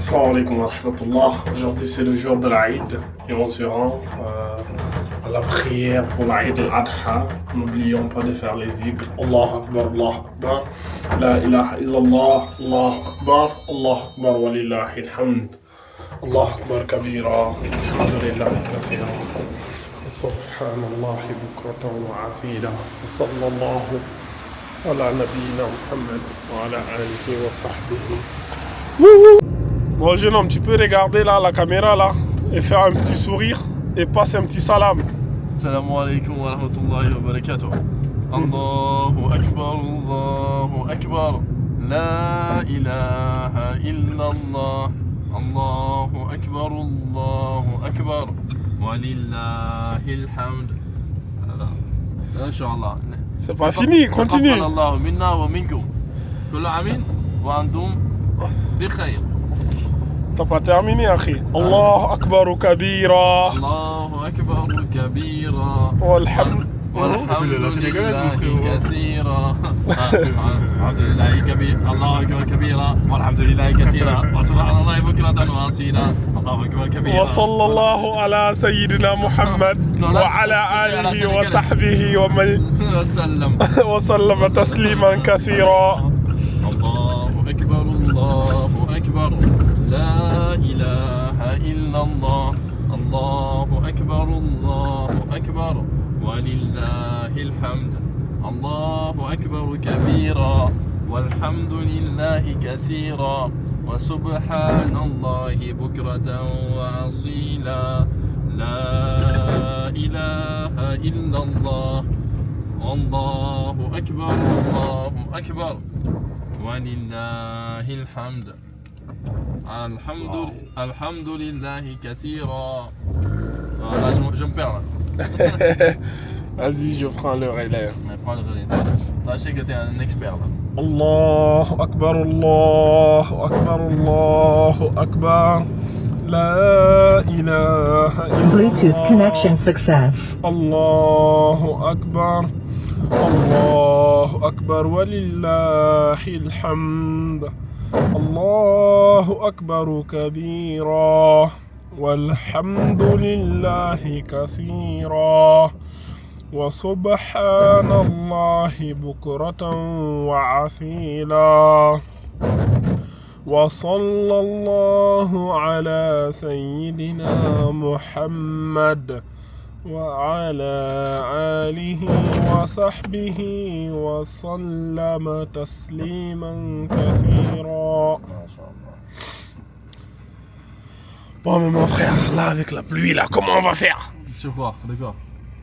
Assalamu alaikum wa rahmatullah. Aujourd'hui c'est le jour de l'Aïd et on se rend à la prière pour l'Aïd al-Adha. N'oublions pas de faire les zikrs. Allah Akbar, Allah Akbar. La ilaha illallah, Allah Akbar, wa lillahi alhamd. Allah Akbar kabira, alhamdulillahi kathira. Subhanallah bukratan wa asila. Sallallahu ala nabiyyina Muhammad wa ala alihi wa sahbihi. Bon jeune homme, tu peux regarder là la caméra là et faire un petit sourire et passer un petit salam. Assalamu alaikum wa rahmatullahi wa barakatuh. Allahu akbar, Allahu akbar. La ilaha illallah. Allahu akbar, Allahu akbar. Walillahil hamd. Inch'Allah. C'est pas fini, continue. Allahu minna wa minkum. Kullu amin wa antum bi khair. T'as pas terminé, akhi. Allahu Akbar kabira. Allahu Akbar kabira. Walhamd. Walhamdulillahi kathira. Alhamdulillahi kabira. Allahu Akbar kabira. Walhamdulillahi kathira. Wa subhanallahi bukratan wa asila. Allahu Akbar kabira. Wa sallallahu ala sayyidina Muhammad wa ala alihi wa sahbihi wa man wa sallama tasliman kathira. Allahu Akbar, Allahu Akbar. لا إله إلا الله. الله أكبر، الله أكبر. ولله الحمد. الله أكبر كبيرا والحمد لله كثيرا وسبحان الله بكرة وأصيلا. لا إله إلا الله. الله أكبر، الله أكبر. ولله الحمد. Alhamdulillahi kathira. Là, je me perds là. Vas-y, je prends le relais. Mais prends le relais. Là, je sais que t'es un expert là. Allahu Akbar, Allahu Akbar, Allahu Akbar. La ilaha illallah. Bluetooth connection success. Allahu Akbar. Allahu Akbar walillahil hamd. الله أكبر كبيرا والحمد لله كثيرا وسبحان الله بكرة وعسيلا. وصلى الله على سيدنا محمد وعلى آله وصحبه وسلم تسليما كثيرا. Bon mais mon frère, là avec la pluie là, comment on va faire? Sur quoi? D'accord.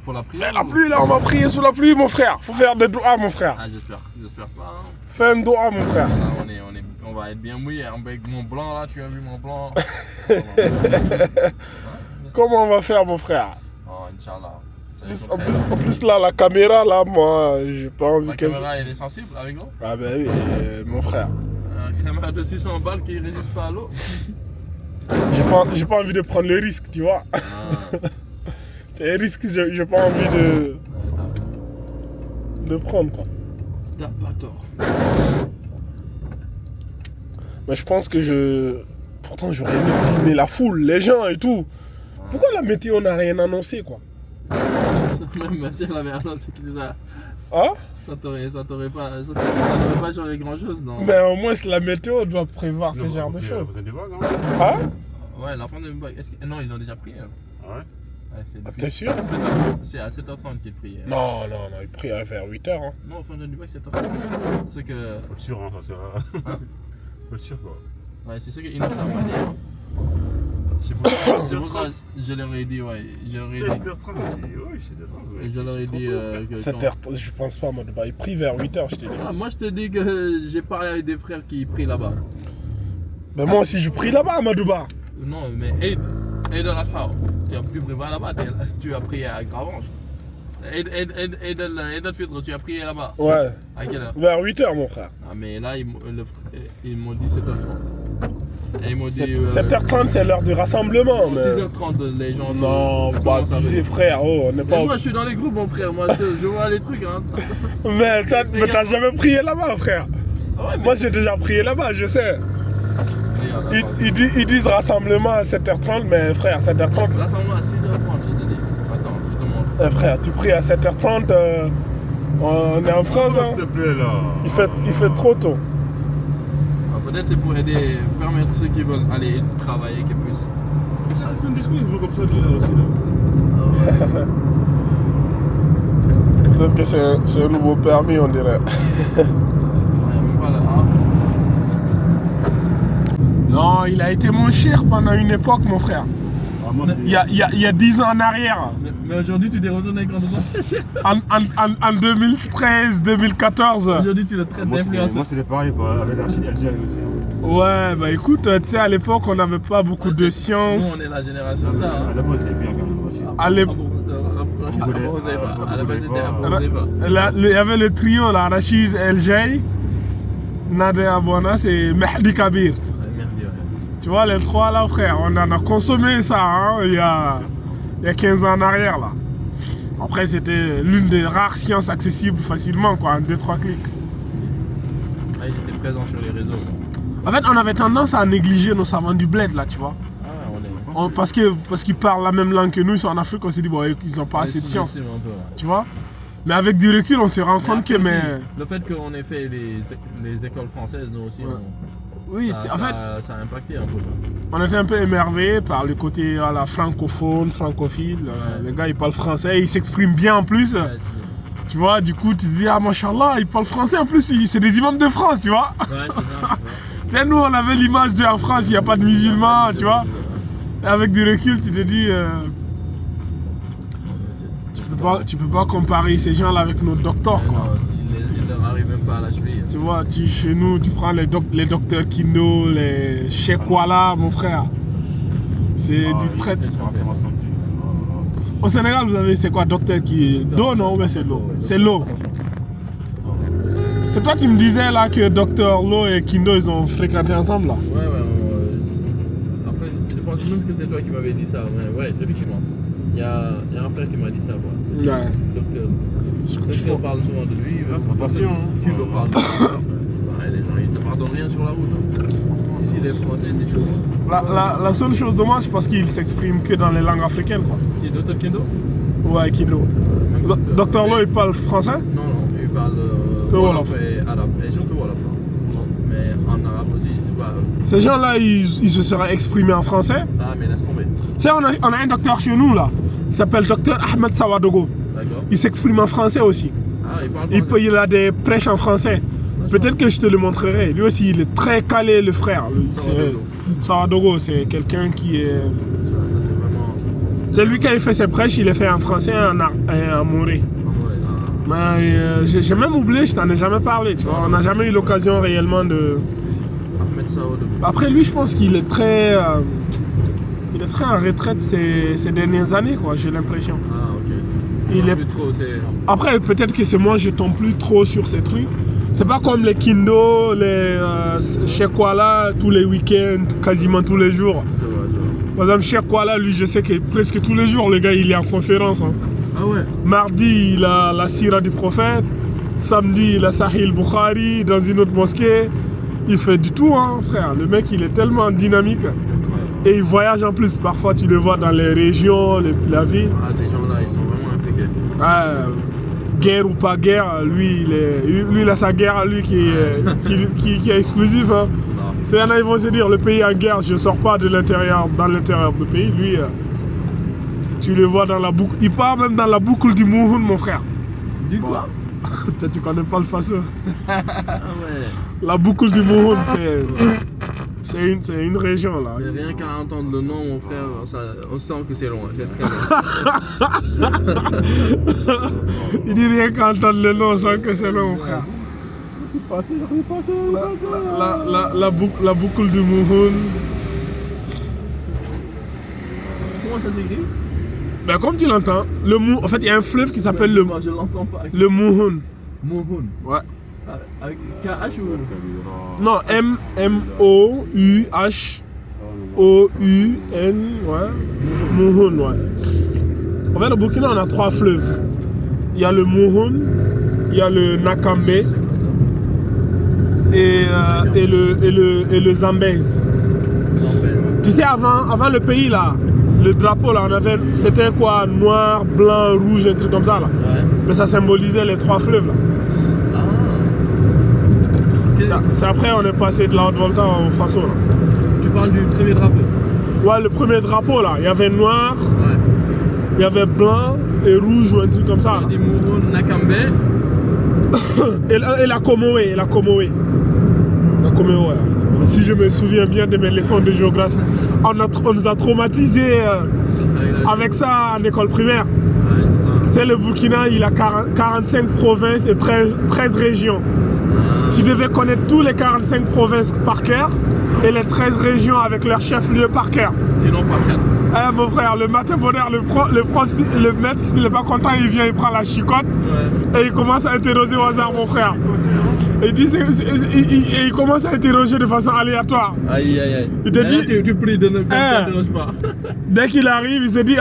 Pour la prière? La pluie là, on va prier sous la pluie mon frère. Faut faire des doigts mon frère. Ah j'espère pas. Fais un doigt mon frère. Là, on va être bien mouillé. Avec mon blanc là, tu as vu mon blanc? Comment on va faire mon frère? Oh Inch'Allah. En plus là, la caméra là, moi j'ai pas envie qu'elle... La caméra elle est sensible avec l'eau? Ah bah oui, mon frère. La caméra de 600 balles qui résiste pas à l'eau? J'ai pas envie de prendre le risque, tu vois. Ah. C'est un risque que j'ai pas envie de prendre quoi. T'as pas tort. Mais je pense que pourtant j'aurais aimé filmer la foule, les gens et tout. Pourquoi la météo n'a rien annoncé quoi? Même si elle avait annoncé que c'est ça. Hein? Ça t'aurait pas changé grand chose, non? Mais au moins la météo doit prévoir ce genre de choses. Hein? Ouais, la fin de vague. Non, ils ont déjà pris. Ouais. Ouais, t'es sûr? C'est à 7h30 qu'ils prient. Non, ils prient vers 8h. Hein. Non, fin de Dubaï, 7h30. C'est que. Faut être sûr, hein, ça sert. Faut être sûr quoi. Ouais, c'est ça qu'ils ne savent pas dire. C'est pour ça, je leur ai dit, ouais. 7h30 aussi, oui, 7h30. Et je leur ai dit que. 7h, je pense pas, moi, ils prient vers 8h, je t'ai dit. Ah, moi, je te dis que j'ai parlé avec des frères qui prient là-bas. Mais moi aussi, je prie là-bas, à Madouba. Non, mais Eid al-Adha, tu as pu prier là-bas, tu as prié à Gravange. Eid al-Fitr, tu as prié là-bas. Ouais. À quelle heure? Vers 8h, mon frère. Ah, mais là, ils m'ont dit 7h30. Et ils m'ont dit. 7h30, c'est l'heure du rassemblement. Mais... 6h30, les gens. Non, pas abuser, frère. Oh, on n'est pas. Moi, je suis dans les groupes, mon frère. Moi, je vois les trucs. Hein. Mais t'as jamais prié là-bas, frère. Ah ouais, mais... Moi, j'ai déjà prié là-bas, je sais. Ils disent rassemblement à 7h30, mais frère, 7h30. Rassemblement à 6h30, je te dis. Attends, je te montre. Frère, tu pries à 7h30, on est en France, hein. S'il te plaît, là. Il fait trop tôt. Peut-être c'est pour aider, permettre ceux qui veulent aller travailler qu'ils puissent. C'est un discours, il veut comme ça, lui, là aussi, là. Peut-être que c'est un nouveau permis, on dirait. Voilà. Non, il a été mon cher pendant une époque, mon frère. Ah, moi, Il y a 10 ans en arrière. Mais aujourd'hui, tu t'es retourné contre toi. En 2013, 2014. Aujourd'hui, tu le traites d'influenceur. Moi, c'était pareil, avec Rachid El Djali aussi. Ouais, bah écoute, tu sais, à l'époque, on n'avait pas beaucoup de Nous, science. on est la génération ça. À Hein. la base, il est bien quand même, Rachid. À l'époque, À la base, c'était pas. il y avait le trio, là, Rachid El Jay, Nadia Abouana, c'est Mehdi Kabir. Tu vois, les trois là, frère, on en a consommé ça hein, il y a 15 ans en arrière là. Après, c'était l'une des rares sciences accessibles facilement, quoi, en 2-3 clics. Ah, ils étaient présents sur les réseaux. En fait, on avait tendance à négliger nos savants du bled là, tu vois. Ah, on est. Parce qu'ils parlent la même langue que nous, ils sont en Afrique, on s'est dit, bon, ils n'ont pas assez de science. Un peu, ouais. Tu vois. Mais avec du recul, on se rend compte que. Le fait qu'on ait fait les écoles françaises, nous aussi, Ouais. Oui, ça, en fait, ça a impacté un peu. on était un peu émerveillés par le côté voilà, francophone, francophile. Les gars, ils parlent français, ils s'expriment bien en plus. Ouais, Tu vois, du coup, tu te dis, ah, machallah, ils parlent français en plus, c'est des imams de France, tu vois. c'est ça. Tu sais, nous, on avait l'image d'en France, il n'y a pas de musulmans, tu vois. Et avec du recul, tu te dis, tu peux pas comparer ces gens-là avec nos docteurs, quoi. Ils ne arrivent même pas à la cheville. Tu vois, chez nous, tu prends les docteurs Kindo, les Cheikh Wala, mon frère. C'est du très... Au Sénégal, vous avez, c'est quoi, docteur qui... D'eau, non? Ouais, c'est l'eau. C'est l'eau. C'est toi qui me disais, là, que docteur Lo et Kindo, ils ont fréquenté ensemble, là. Ouais. Après, je pense même que c'est toi qui m'avais dit ça. Ouais, c'est effectivement. Il y a un frère qui m'a dit ça, moi. Ouais. Docteur. Docteur parle souvent de lui. Patient. Qui veut parler de lui. Les gens, ils ne pardonnent rien sur la route. Hein. Ici, les Français, c'est chaud. La seule chose dommage, c'est parce qu'il s'exprime que dans les langues africaines, quoi. Qui est Docteur Kendo? Ouais, Kindo. Docteur Lo, il parle français? Non, il parle Wolof et arabe. Et surtout Wolof. Mais en arabe aussi, je sais pas. Ces gens-là, ils se seraient exprimés en français. Ah, mais laisse tomber. Tu sais, on a un docteur chez nous, là. Il s'appelle docteur Ahmed Sawadogo. D'accord. Il s'exprime en français aussi. Ah, il parle français. Il a des prêches en français. Peut-être que je te le montrerai. Lui aussi, il est très calé, le frère. Sawadogo, c'est quelqu'un qui est... Ça, c'est vraiment... C'est lui qui a fait ses prêches, il les fait en français et en moré. Mais j'ai même oublié, je t'en ai jamais parlé, tu vois. On n'a jamais eu l'occasion réellement de... Ahmed Sawadogo. Après, lui, je pense qu'il est très... il est très en retraite ces dernières années, quoi, j'ai l'impression. Ah, ok. Il est... Plus trop, c'est... Après, peut-être que c'est moi, je tombe plus trop sur ces trucs. C'est pas comme les Kindo, les Cheikh Wala, tous les week-ends, quasiment tous les jours. Par exemple, Cheikh Wala, lui, je sais que presque tous les jours, le gars, il est en conférence. Hein. Ah ouais. Mardi, il a la Sira du prophète. Samedi, il a Sahih Bukhari dans une autre mosquée. Il fait du tout, hein, frère. Le mec, il est tellement dynamique. Et il voyage en plus. Parfois, tu le vois dans les régions, la ville. Ah, ces gens-là, ils sont vraiment impliqués. Guerre ou pas guerre, lui, il a sa guerre à lui qui est exclusive. Hein. C'est là, ils vont se dire, le pays en guerre, je ne sors pas dans l'intérieur du pays. Lui, tu le vois dans la boucle. Il part même dans la boucle du Mouhoun, mon frère. Du quoi? Peut-être tu connais pas le façon. Ah ouais. La boucle du Mouhoun, c'est une région là. Mais rien qu'à entendre le nom, mon frère, on sent que c'est loin, c'est très loin. Il dit rien qu'à entendre le nom, on sent que c'est loin, mon frère. La boucle du Mouhoun. Comment ça s'écrit? Ben comme tu l'entends, en fait il y a un fleuve qui s'appelle Je l'entends pas. le Mouhoun. Mouhoun. Ouais. Avec KH ou... Non, M-O-U-H-O-U-N, ouais. Mouhoun, ouais. En fait, au Burkina, on a 3 fleuves. Il y a le Mouhoun, il y a le Nakambe et le Zambèze. 113. Tu sais, avant le pays là, le drapeau là, c'était quoi? Noir, blanc, rouge, un truc comme ça là. Ouais. Mais ça symbolisait les 3 fleuves là. Ah. Ok. C'est après on est passé de la Haute-Volta au Faso là. Tu parles du premier drapeau? Ouais, le premier drapeau là, il y avait noir, Ouais. il y avait blanc et rouge ou un truc comme ça là. Du Moro Nakambe. Et la Comoé, La Comoé, ouais. Si je me souviens bien de mes leçons de géographie, on nous a traumatisés avec ça en école primaire. Ouais, c'est ça. C'est le Burkina, il a 45 provinces et 13 régions. Tu devais connaître tous les 45 provinces par cœur et les 13 régions avec leur chef-lieu par cœur. Sinon, par cœur. Eh mon frère, le matin bonheur, le maître, s'il n'est pas content, il vient, il prend la chicotte et il commence à interroger au hasard mon frère. Et il commence à interroger de façon aléatoire. Aïe, aïe, aïe. Il te dit, tu pries de ne pas. dès qu'il arrive, il se dit,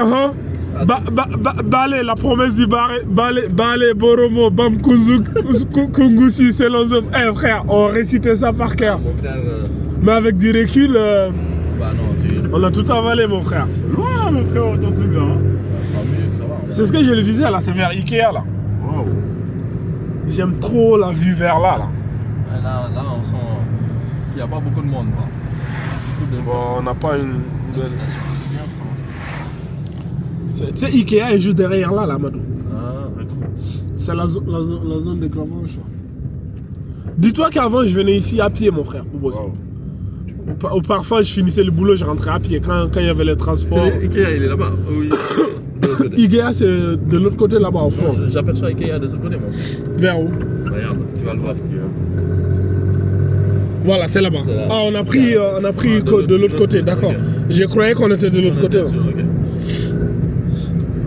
Balé, la promesse du Balé, Boromo, Bam Kungusi, c'est l'ensemble. Eh frère, on récitait ça par cœur. Mon frère. Mais avec du recul, Bah non, on a tout avalé mon frère. C'est loin, mon frère, dans ce gars. Ça va. C'est ce que je le disais là, c'est vers Ikea là. Waouh. J'aime trop la vue vers là. Là, on sent qu'il n'y a pas beaucoup de monde. Bon, on n'a pas une belle. Tu sais, Ikea est juste derrière là, Madou. Ah, C'est la zone de Gravenche. Dis-toi qu'avant, je venais ici à pied, mon frère, pour bosser. Wow. Ou parfois, je finissais le boulot, je rentrais à pied quand il y avait les transports. Ikea, il est là-bas. Oui. Ikea, c'est de l'autre côté là-bas, au fond. J'aperçois Ikea de ce côté, moi. Vers où? Regarde, tu vas le voir. Voilà, c'est là-bas. C'est là. Ah, on a pris de l'autre côté, d'accord. Ok. Je croyais qu'on était de l'autre côté. Là. Ok.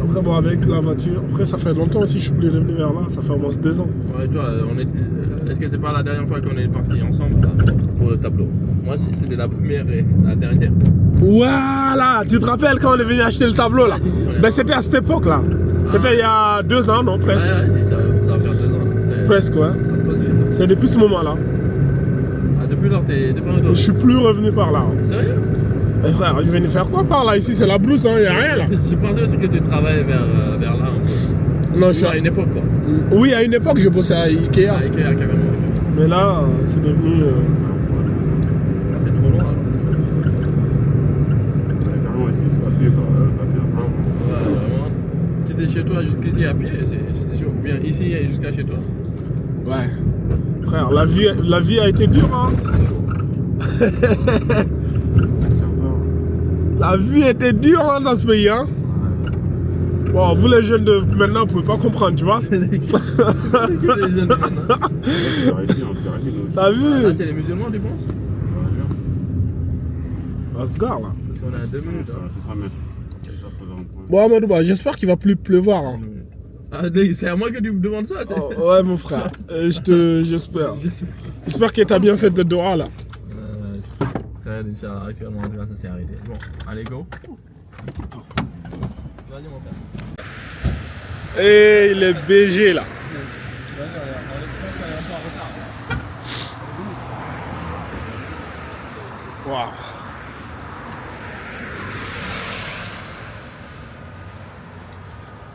Après, bon, avec la voiture, après, ça fait longtemps aussi que je suis plus revenu vers là, ça fait au moins 2 ans. Ouais, toi, est-ce que c'est pas la dernière fois qu'on est partis ensemble là, pour le tableau? Moi, c'était la première et la dernière. Voilà, tu te rappelles quand on est venu acheter le tableau là? Ouais, si, on est Ben, c'était à cette époque là. C'était il y a 2 ans, non, presque. Ouais, si, ça va faire 2 ans. Presque, ouais. Ça passe vite. C'est depuis ce moment-là. Ah, depuis lors, t'es pas Je retourné? suis plus revenu par là. Sérieux? Eh frère, il venait faire quoi par là? Ici, c'est la brousse, hein, il n'y a rien là. Je pensais aussi que tu travaillais vers là un peu. Non, je suis À une époque, quoi. Oui, à une époque, je bossais à Ikea. Ah, Ikea, carrément. Mais là, c'est devenu. Ah, c'est trop loin. Carrément ici, c'est à pied, quoi. Ouais, vraiment. Tu étais chez toi jusqu'ici à pied, c'est chaud. Ou bien ici et jusqu'à chez toi. Ouais. Frère, la vie a été dure, hein. La vie était dure hein, dans ce pays, hein. Bon, vous les jeunes de maintenant, vous pouvez pas comprendre, tu vois. Les jeunes maintenant. T'as vu? Là, c'est les musulmans, tu penses? On se gare là. Parce qu'on est à 2 minutes. Hein. C'est ça, mètres. C'est ça, présent point. Bon, Amadou, bah, j'espère qu'il va plus pleuvoir. Hein. Ah, c'est à moi que tu me demandes ça. Oh, ouais, mon frère. J'espère. J'espère que t'as bien fait de Dora là. Inch'Allah, actuellement, en tout cas, ça s'est arrêté. Bon, allez, go. Vas-y, mon père. Et il est BG là. Waouh.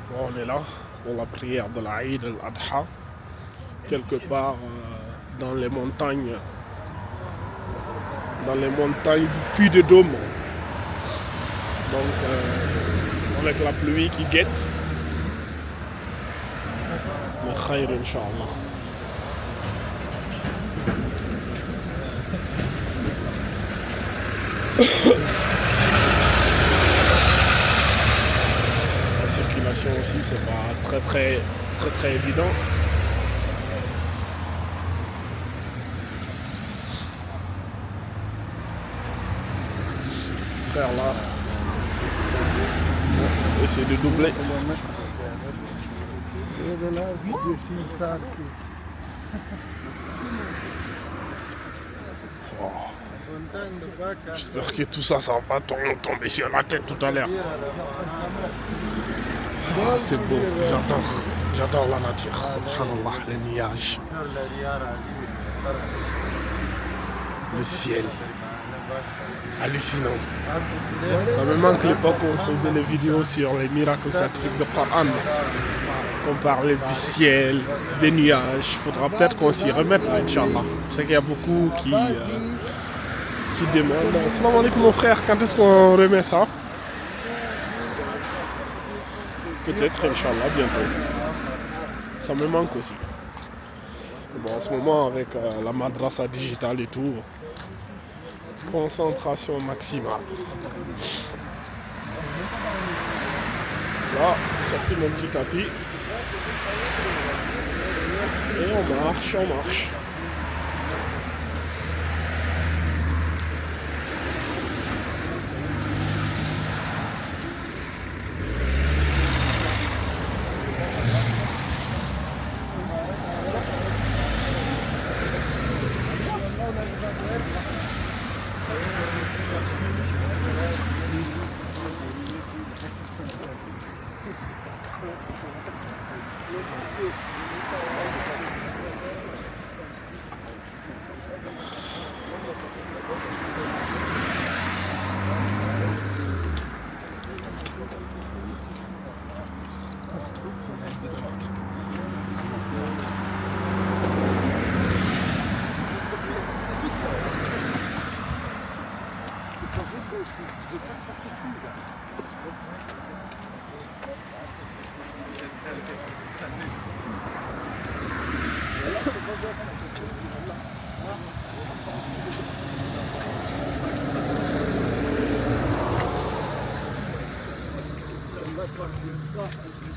Bon, on est là pour la prière de l'Aïd al-Adha, quelque part dans les montagnes du Puy de Dôme. Donc, avec la pluie qui guette. Mais khair, Inch'Allah. La circulation aussi, c'est pas très évident. Faire là, on va essayer de doubler. J'espère que tout ça, ça va pas tomber sur la tête tout à l'heure. Ah, c'est beau, j'adore la nature, subhanallah, les nuages, le ciel. hallucinant. Ça me manque l'époque où on faisait les vidéos sur les miracles scientifiques de Coran. On parlait du ciel, des nuages. Il faudra peut-être qu'on s'y remette là, Inch'Allah. Je sais qu'il y a beaucoup qui demandent. Salam alaikum mon frère, quand est-ce qu'on remet ça? Peut-être, Inch'Allah, bientôt. Ça me manque aussi. Bon, en ce moment, avec la madrasa digitale et tout, concentration maximale. Là, sorti mon petit tapis. Et on marche, on marche.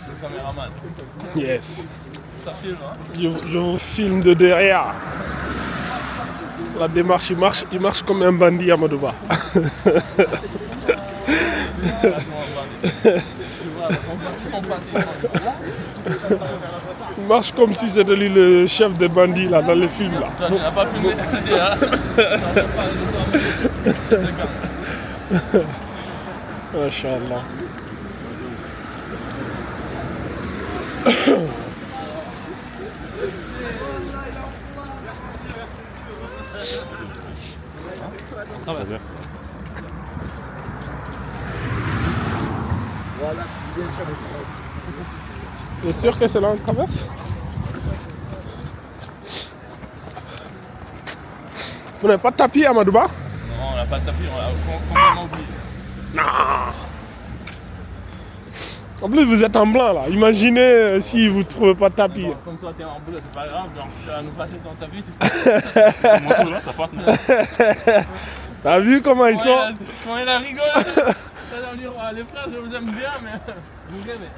Le caméraman. Yes. Ça filme, hein? Je vous filme de derrière. La démarche, il marche comme un bandit à Amadouba. Il marche comme si c'était lui le chef des bandits là, dans les films là. Tu n'as pas filmé, Masha'Allah. T'es sûr que c'est là qu'on traverse? Vous n'avez pas de tapis à Amadouba? Non, on n'a pas de tapis, on l'a complètement oublié. Non. En plus, vous êtes en blanc là. Imaginez si vous ne trouvez pas de tapis. Bon, comme toi, t'es en bleu, c'est pas grave, genre, tu vas nous passer ton tapis, tu peux. Mon tour là, ça passe même. T'as vu comment ils sont? Comment il a rigolé. Ça va dire, les frères, je vous aime bien, mais vous aimez.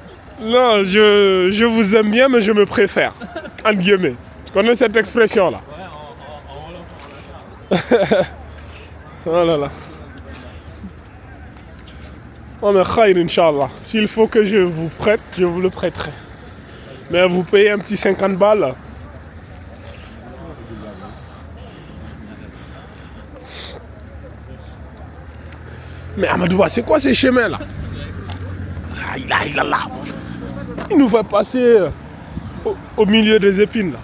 Non, je vous aime bien, mais je me préfère. Entre guillemets. Tu connais cette expression là? Ouais, on va. Oh là là. Oh mais khair, Inch'Allah. S'il faut que je vous prête, je vous le prêterai. Mais vous payez un petit 50 balles. Mais Amadouba, c'est quoi ces chemins là? Il nous fait passer au milieu des épines là.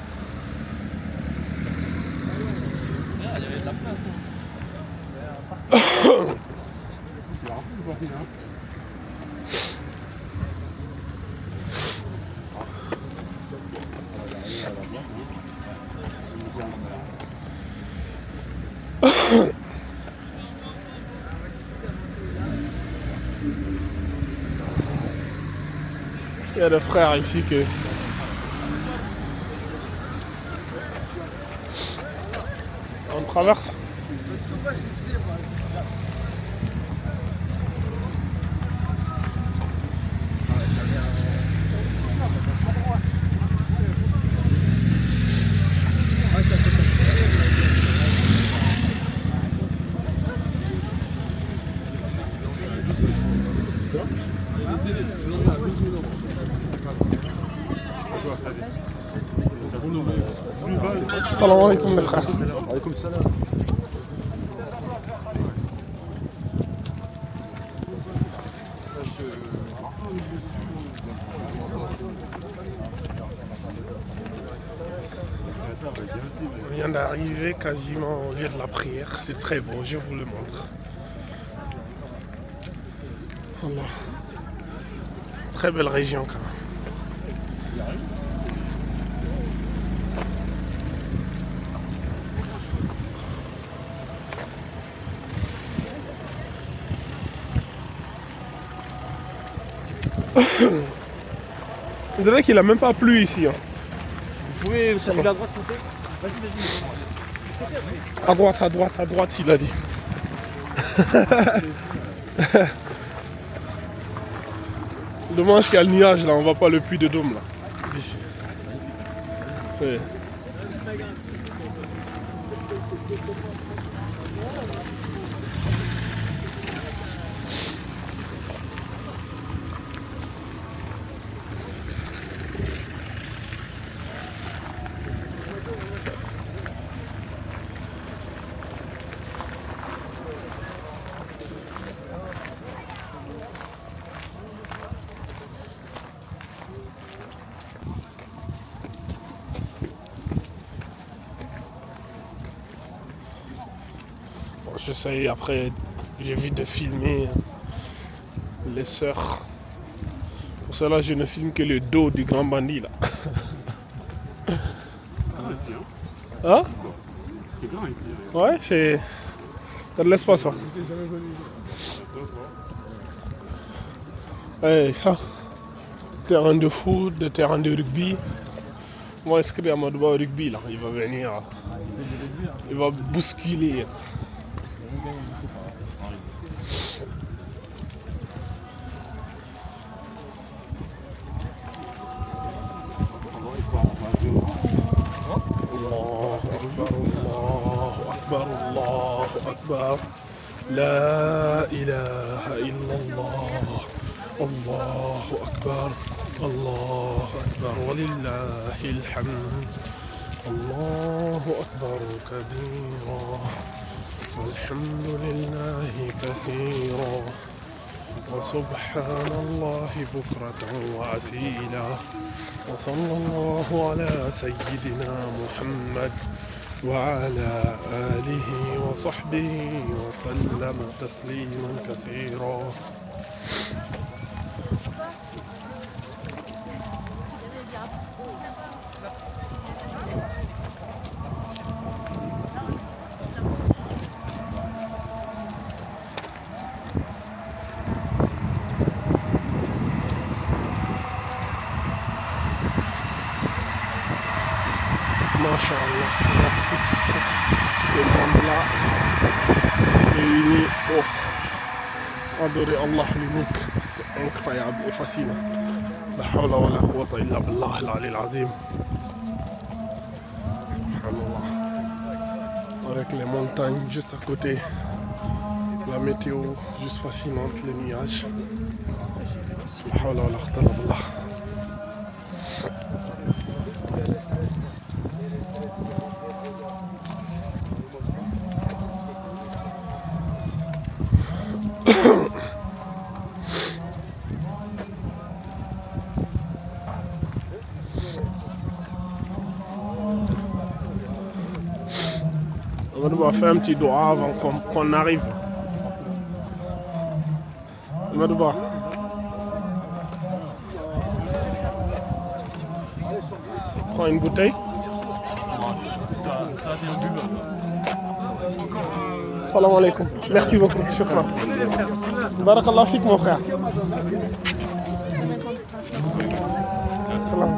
Il y a des frères ici que... On traverse. Salam alaikum mes frères. Alaikum salam. On vient d'arriver quasiment au lieu de la prière, c'est très beau, je vous le montre. Voilà. Très belle région quand même. On dirait qu'il a même pas plu ici. Hein. Vous pouvez saluer à droite, s'il vous plaît. À droite, il a dit. Dommage qu'il y a le nuage là, on voit pas le puits de Dôme là. Ici. Ouais. J'essaye après, j'évite de filmer les sœurs. Pour cela, je ne filme que le dos du grand bandit là. Hein? C'est grand ici. Ouais, c'est. T'as de l'espace. Hein. Ouais, ça. Terrain de foot, de terrain de rugby. Moi, inscrit à Madouba au rugby là. Il va venir. Il va bousculer. الله أكبر لا إله إلا الله الله أكبر الله أكبر ولله الحمد الله أكبر كبيرا والحمد لله كثيرا وسبحان الله بكرة وأصيلا وصلى الله على سيدنا محمد وعلى آله وصحبه وسلم تسليما كثيرا Masha'Allah, toutes ces bandes-là réunies pour adorer Allah l'unique, c'est incroyable et fascinant. La hawla wa la quwwata illa billah al-ali al-azim. Subhanallah. Avec les montagnes juste à côté, la météo juste fascinante, les nuages. La hawla wa la quwwata illa billah. On va faire un petit doigt avant qu'on arrive. Madouba. Prends une bouteille. Salam alaikum. Merci beaucoup. Shukran. Barakallah fik mon frère. Salam.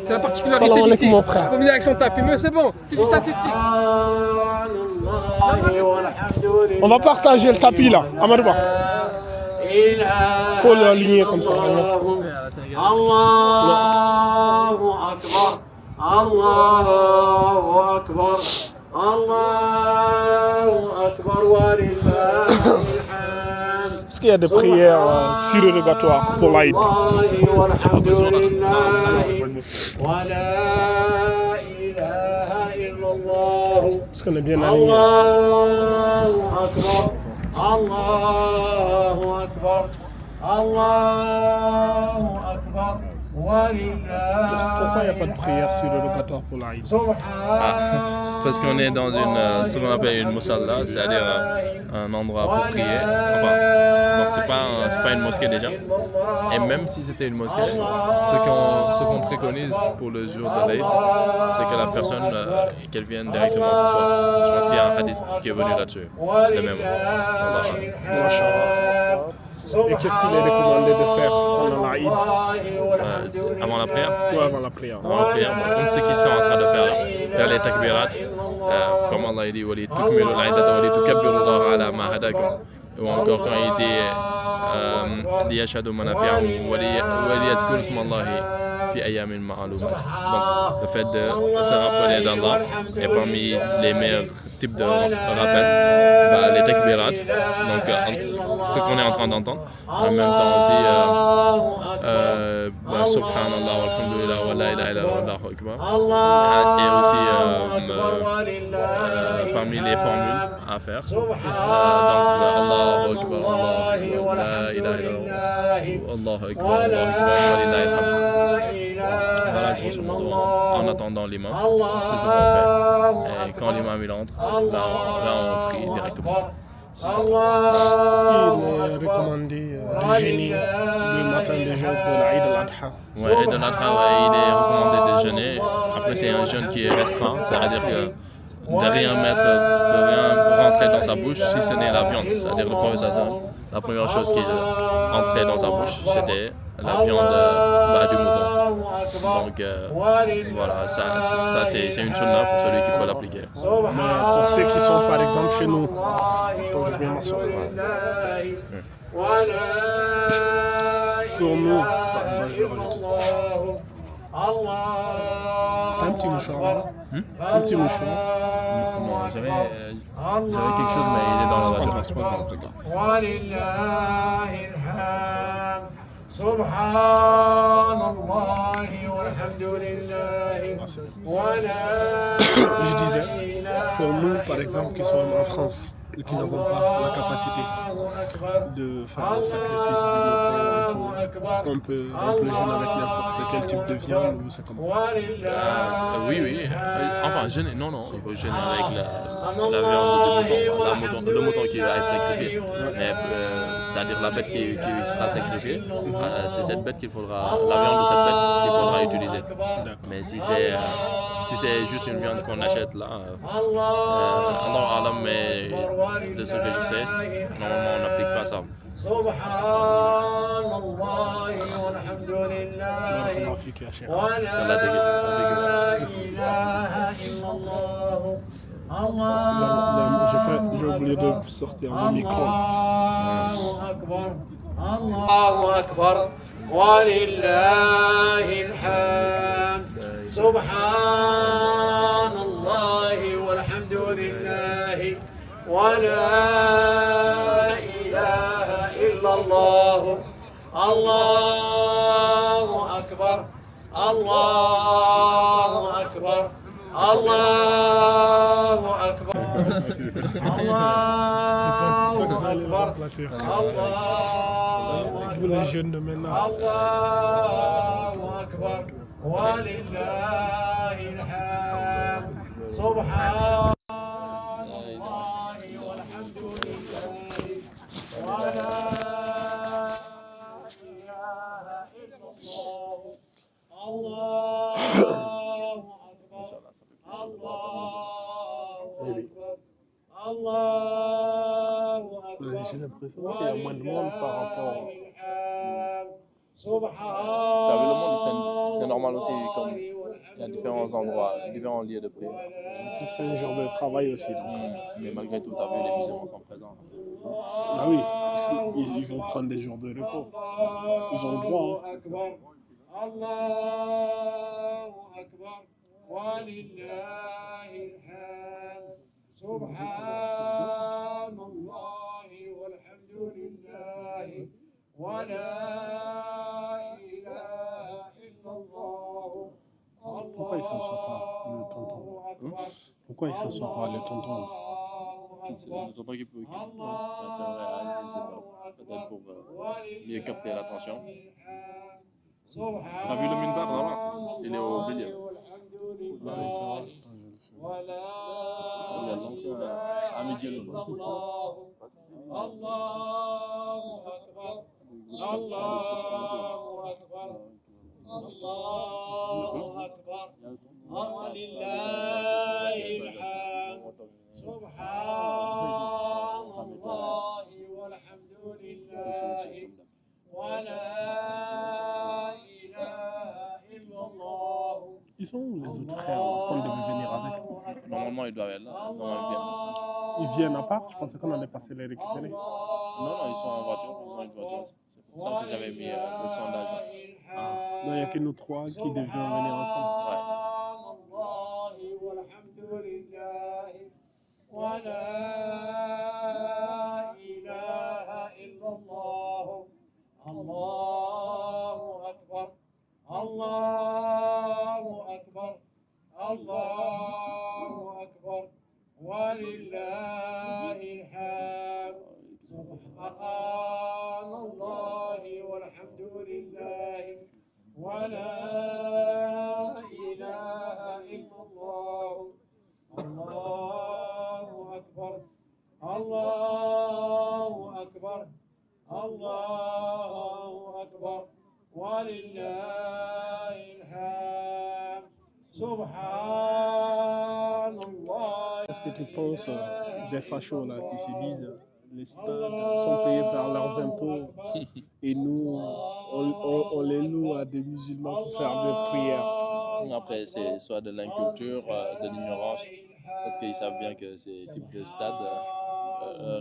C'est la particularité Salam alaikum, d'ici. mon frère. Faut venir avec son tapis, mais c'est bon, c'est du synthétique. On va partager le tapis là, Amadouba. Faut l'aligner comme ça. Allahu Akbar, Allahu Akbar, Allahu Akbar wa lillahil hamd. Est-ce qu'il y a des prières surérogatoires pour l'Aïd? Est-ce qu'on est bien aligné? Allahu Akbar, Allahu Akbar, Allahu Akbar. Pourquoi il n'y a pas de prière surérogatoire pour l'Aïd? Parce qu'on est dans ce qu'on appelle une musalla, c'est-à-dire un endroit pour prier. Enfin, donc c'est pas une mosquée déjà. Et même si c'était une mosquée, ce qu'on préconise pour le jour de l'Aïd, c'est que la personne, qu'elle vienne directement ce soir. Je pense qu'il y a un hadith qui est venu là-dessus, de même. Et qu'est-ce qu'il est recommandé de faire pendant l'Aïd? Avant la prière? Oui, avant la prière. Avant la prière, comme ce qu'ils sont en train de faire là. Faire les takbirat, comme Allah dit, wali tukmilu al-'iddata wali tukabbiru Allah ala ma hadakum. Ou encore quand il dit li yashhadu manafi'ahum wali yadhkuru isma Allahi fi ayyamin ma'lumat. Donc le fait de se rappeler d'Allah est parmi les meilleurs types de rappel, les takbirat, donc ce qu'on est en train d'entendre. En même temps aussi, subhanallah, walhamdulillah, wa la ilaha illallah, wallahu akbar. Et aussi parmi les formules à faire, donc Allahu akbar, Allahu akbar, la ilaha illallah, Allahu akbar, Allahu akbar, wa lillahi alhamd. Voilà, grosso modo, en attendant l'imam, c'est ce qu'on fait. Et quand l'imam il entre, là on prie directement. Est-ce qu'il est recommandé de jeûner le matin déjà de l'Aïd al-Adha? Oui, Eid al-Adha, il est recommandé de jeûner. Après, c'est un jeûne qui est restreint, c'est-à-dire que de rien rentrer dans sa bouche si ce n'est la viande. C'est-à-dire le prophète, la première chose qui entrait dans sa bouche, c'était la viande du mouton. Donc voilà, ça c'est une sunna pour celui qui peut l'appliquer. Mais pour ceux qui sont par exemple chez nous, pour nous, un petit mouchoir là. Un petit mouchoir. Non, j'avais quelque chose, mais il est dans la voiture. C'est pas grave, les gars. Je disais, pour nous par exemple qui sommes en France et qui n'avons pas la capacité de faire le sacrifice du mouton et tout, est-ce qu'on peut jeûner avec n'importe quel type de viande ou c'est comment? Oui. Enfin, jeûner, non, il faut jeûner avec la viande du mouton, le mouton qui va être sacrifié. Mais c'est-à-dire la bête qui sera sacrifiée, c'est cette bête la viande de cette bête qu'il faudra utiliser. Mais si c'est juste une viande qu'on achète là, Allah Alam, mais de ce que je sais, normalement on n'applique pas ça. J'ai oublié de sortir le micro. Allahu Akbar, wa lillahil hamd. Subhanallahi walhamdulillahi wa la ilaha illallah. Allahu Akbar, Allahu Akbar, Allahu Akbar. Pour les jeunes de maintenant. Allahu Akbar, wa lillahil hamd. Subhanallahi walhamdulillahi wa la ilaha illallah. Allahu Akbar, Allahu Akbar, Allahu Akbar. J'ai l'impression qu'il y a moins de monde par rapport. T'as vu le monde, c'est normal aussi, comme il y a différents endroits, différents lieux de prière. Puis c'est un jour de travail aussi. Donc. Mais malgré tout, t'as vu, les musulmans sont présents. Ah oui, ils vont prendre des jours de repos. Ils ont le droit. Hein. Allahu Akbar, walillahi alhamd. Subhanallahi walhamdulillahi wa la ilaha illallah. Pourquoi il s'assoit pas, le tonton? Pourquoi il s'assoit pas, le tonton? C'est le tonton qui peut. C'est vrai, peut-être pour mieux capter l'attention. T'as vu le minbar là-bas? Il est au milieu. Ah oui, ça va. Il y a l'ancien ami Dieu là-bas. Allahu Akbar, Allahu Akbar, Allahu Akbar, Lillahi alhamd. Subhanallahi walhamdulillahi wa la ilaha illallah. Ils sont où les autres frères qu'on devait venir avec? Normalement, ils doivent être là. Normalement, Ils viennent à part? Je pensais qu'on allait passer les récupérer. non, ils sont en voiture. Ils ont une voiture. C'est pour ça que j'avais mis le sondage. Non, il n'y a que nous trois qui devions venir ensemble. Ouais. Allahu Akbar, Allahu Akbar, Allahu Akbar, walillahi alhamd. Subhanallahi walhamdulillahi wa la ilaha illallah. Allahu Akbar, Allahu Akbar, Allahu Akbar, walillahi alhamd. Subhanallah. Est-ce que tu penses des fachos là qui se disent les stades sont payés par leurs impôts et nous on les loue à des musulmans pour faire des prières? Après, c'est soit de l'inculture, de l'ignorance, parce qu'ils savent bien que ces types de stades,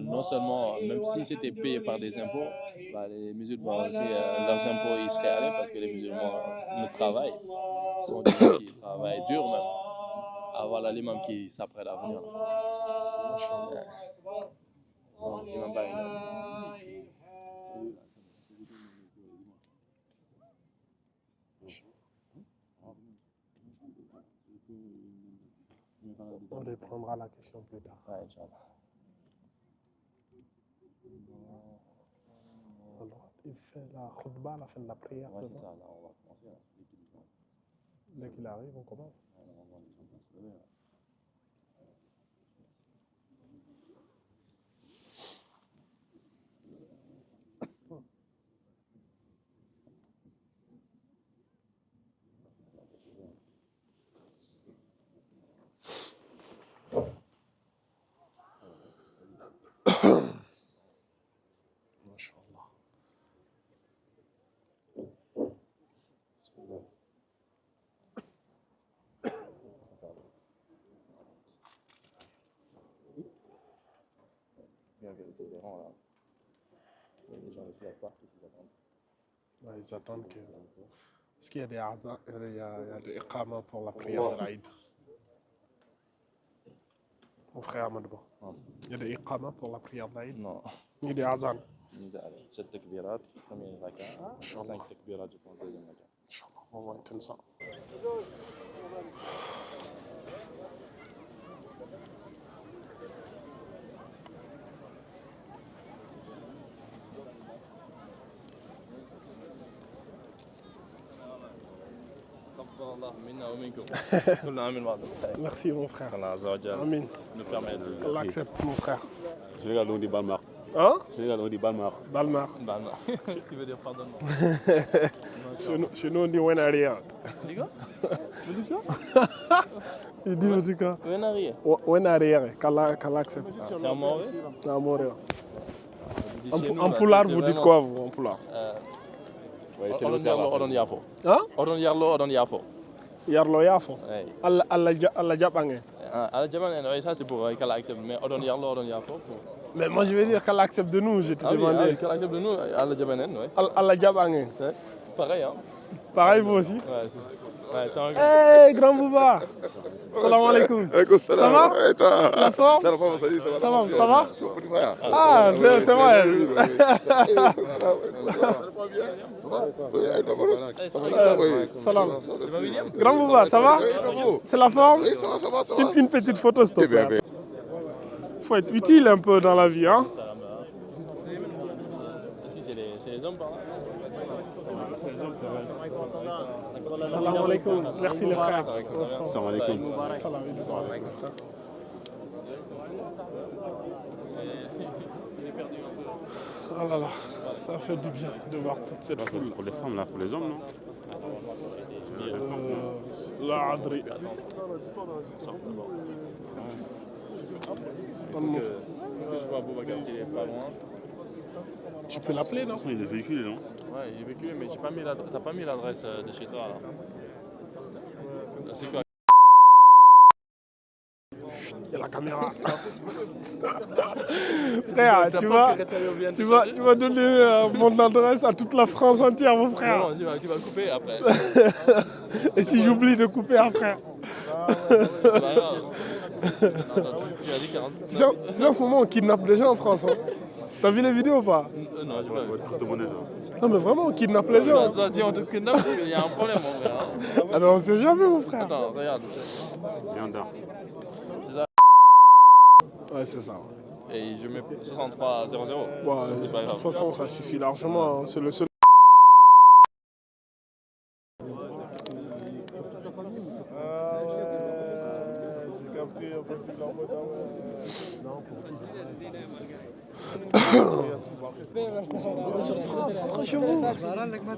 non seulement, même si c'était payé par des impôts, bah, les musulmans aussi, leurs impôts ils seraient allés parce que les musulmans ne travaillent. Ce sont des gens qui travaillent dur même. Voilà l'imam qui s'apprête à venir. L'imam Baye. On reprendra la question plus tard. Ouais, Inch'Allah. Alors, il fait la khutba à la fin de la prière. Ouais, c'est c'est ça? ça, là, on va commencer. Dès qu'il arrive, on commence. Masha'Allah. Bien vérifier les rangs là. Les gens ne se lèvent pas, ils attendent. Ouais, ils attendent que. Est-ce qu'il y a des azans, il y a des iqama pour la prière de l'Aïd? Mon frère Amadou. Il y a des iqama pour la prière de l'Aïd? Non. Il y a des azans. 7 takbirat, premier raka, 5 Inch'Allah. takbirat, je pense, deuxième raka. Inch'Allah, on va éteindre ça. Merci mon frère. Allah Azza wa Jalla Amin. nous permet de Allah accepte mon frère. Sénégal on dit Balmar. Hein? Sénégal on dit Balmar. Balmar. Bah non. Qu'est-ce qui veut dire pardonne-moi? Chez nous on dit Wenariya. Tu dis quoi? Tu dis quoi? Il dit quoi? Wenariya. Wenariya, qu'Allah accepte. C'est un mauvais? En Poulard, vous dites quoi vous en Poulard? Ouais, c'est le terre, là, Odon Yafo. Hein? Odon Yarlo, Odon Yafo. Yarlo Yafo. Ouais. Allah Diapange. À la Japan, ça c'est pour qu'elle accepte. Mais Odon Yarlo, Odon Yafo. Mais moi je veux dire qu'Allah accepte de nous, je t'ai demandé. Qu'elle accepte de nous, à la Japan, ouais. Allah Diapange. Ouais. Pareil, hein. Pareil vous aussi. Ouais, c'est ça. Ouais, c'est un Hey, grand Bouba. Salam alaikum. Ça va? La forme? Ça va? Ah, c'est vrai. Salam. Grand Bouba, ça va? C'est la forme? Une petite photo, s'il te plaît. Faut être utile un peu dans la vie, hein? Ici, c'est les hommes par là. Salam alaikum. Merci les frères. Salam alaikum. Oh là là, ça fait du bien de voir toute cette foule. Pour les femmes, là, pour les hommes, non? La Adri. Je vois Boubacar s'il est pas loin. Tu peux l'appeler, non? Il est véhiculé, non? Ouais, il est véhiculé, mais t'as pas mis l'adresse de chez toi là. C'est quoi? Il y a la caméra. Frère, tu vas donner mon adresse à toute la France entière, mon frère. Non, tu vas couper après. Et si j'oublie de couper après? C'est pas grave. Attends, tu as dit 40. C'est en ce moment on kidnappe des gens en France. Hein. T'as vu les vidéos ou pas? Non, j'ai pas vu. Non mais vraiment on kidnappe les gens. Si on te kidnappe, il y a un problème mon frère. Hein. Ah mais on sait jamais mon frère. Attends, regarde. C'est ça. Ouais c'est ça. Et je mets 63 00. Ouais, c'est pas de grave. toute façon ça suffit largement. Hein. C'est le seul.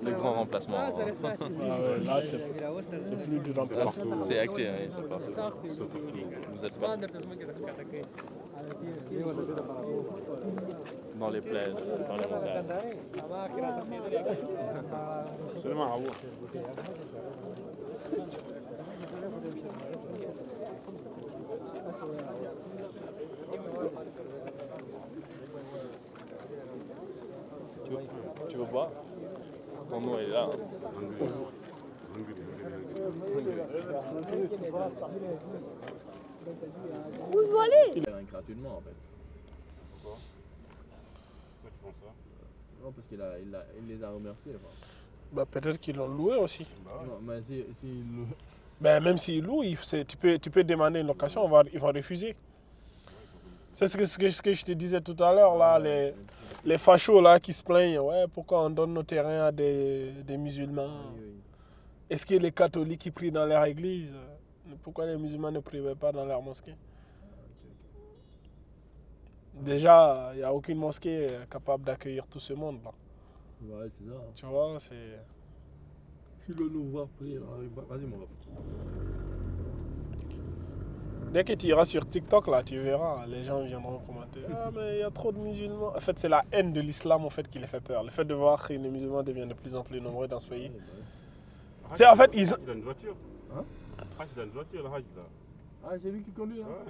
Le grand remplacement. Ah ouais, là c'est plus du remplacement. C'est acté, hein, c'est partout. Vous êtes partout. Dans les plaines, dans les montagnes. Tu veux boire? Ton nom est là. Où je dois aller? Il est gratuitement en fait. Pourquoi tu penses ça? Non, parce qu'il les a remerciés. Enfin. Bah peut-être qu'ils l'ont loué aussi. Non, mais si Ben même s'ils louent, tu peux demander une location, ils vont refuser. C'est ce que je te disais tout à l'heure là, les fachos là qui se plaignent, ouais, pourquoi on donne nos terrains à des musulmans? oui. Est-ce que les catholiques qui prient dans leur église, pourquoi les musulmans ne prient pas dans leur mosquée? Déjà, il n'y a aucune mosquée capable d'accueillir tout ce monde là. Ouais, c'est ça. Tu vois, c'est... Tu veux nous voir prier dans la rue. Vas-y mon ref. Dès que tu iras sur TikTok, là, tu verras, les gens viendront commenter. Ah, mais il y a trop de musulmans. En fait, c'est la haine de l'islam en fait, qui les fait peur. Le fait de voir que les musulmans deviennent de plus en plus nombreux dans ce pays. Tu sais, en fait, ils... Il a une voiture. Hein? Il a une voiture, le Hajj, là. Ah, c'est lui qui conduit là? Ouais.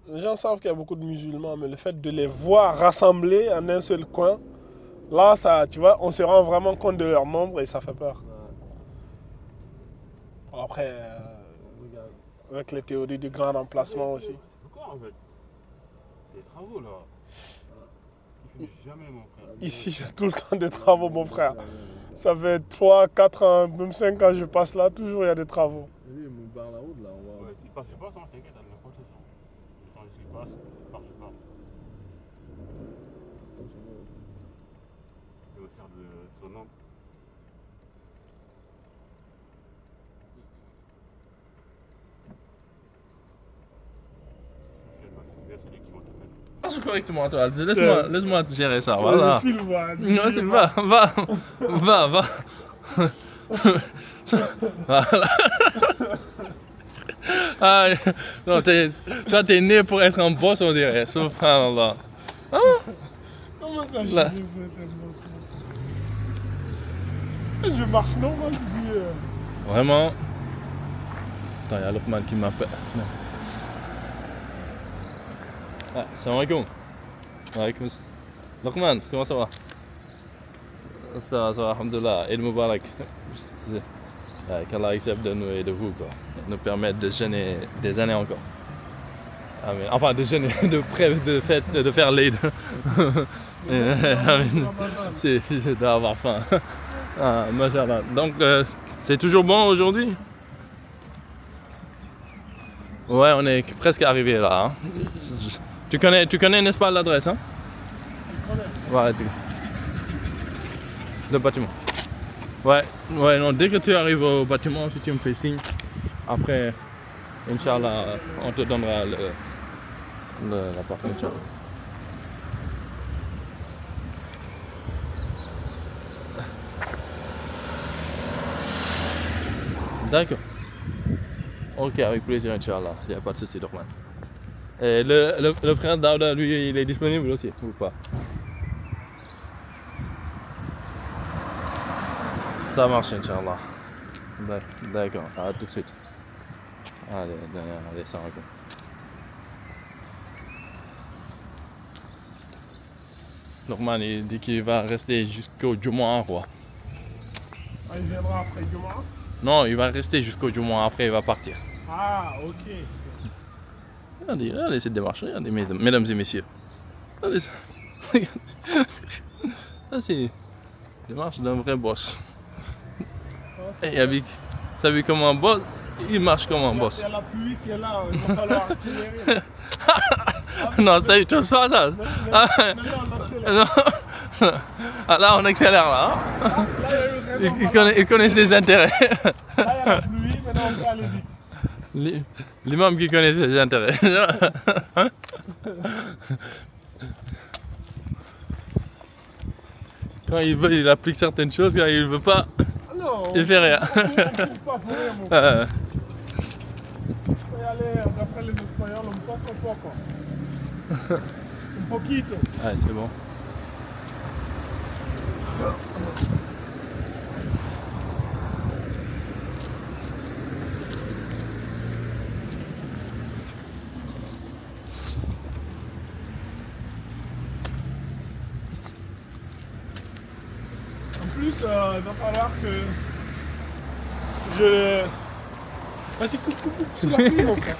Les gens savent qu'il y a beaucoup de musulmans, mais le fait de les voir rassemblés en un seul coin, là, ça, tu vois, on se rend vraiment compte de leur nombre et ça fait peur. Ouais. Après, avec les théories du grand remplacement aussi. C'est pourquoi en fait? C'est des travaux là. Ils finissent jamais mon frère. Ici, il y a tout le temps des travaux, mon frère. Ça fait 3, 4 ans, même 5 ans, je passe là, toujours il y a des travaux. Oui, mais par la route là, on va. Ouais, il passe pas, ça, t'inquiète, elle n'a pas de temps. Quand il passe, il marche pas. Il va faire de son ombre. Marche correctement, toi. Laisse-moi gérer ça. Voilà. Le film, voilà. Non, c'est va. Voilà. Ah, non, toi, t'es né pour être un boss, on dirait. Subhanallah. Comment ça, je Là. vais tellement ça? Je marche normal, je dis. Vraiment. Attends, il y a Lokman qui m'appelle. Ah, salam alaikum. Alaikum salam. Lokman, comment ça va? Ça va, alhamdoulilah. Eid Mubarak. Qu'Allah accepte de nous et de vous, quoi. Nous permettre de jeûner des années encore. Amen. Enfin, de jeûner, de faire l'Eid. Amen. Je dois avoir faim. Ah, machallah. Donc, c'est toujours bon aujourd'hui? Ouais, on est presque arrivé là. Hein. Tu connais, n'est-ce pas, l'adresse, hein? Ouais, le bâtiment. Ouais, non, dès que tu arrives au bâtiment, si tu me fais signe, après, Inch'Allah, on te donnera l'appartement. Inch'Allah. D'accord. Ok, avec plaisir, Inch'Allah. Il n'y a pas de souci, Dorman. Et le frère Daouda, lui, il est disponible aussi, ou pas? Ça marche, Inch'Allah. D'accord, à tout de suite. Allez, ça va. Dorman, il dit qu'il va rester jusqu'au Jumu'ah, quoi. Ah, il viendra après Jumu'ah? Non, il va rester jusqu'au Jumu'ah, après il va partir. Ah, ok. Regardez cette démarche, regardez, mesdames et messieurs. Regardez ça. Ça, c'est la démarche d'un vrai boss. Et avec, vous savez comment un boss, il marche comme un boss. Il y a la pluie qui est là, il va falloir accélérer. Non, ça, tu vois ça. Ah, Maintenant, on accélère. non. Ah, là, on accélère là. Hein. Il connaît ses intérêts. Là, il y a la pluie, maintenant on peut aller vite. L'imam qui connaît ses intérêts. Quand il veut, il applique certaines choses, quand il veut pas, Non, il fait rien. on ne trouve pas pour rien, mon frère. Il faut y aller, d'après les Espagnols, un poco. Un poquito. Ouais, c'est bon. En plus, il va falloir que je... Vas-y, coupe sous la pluie, mon frère.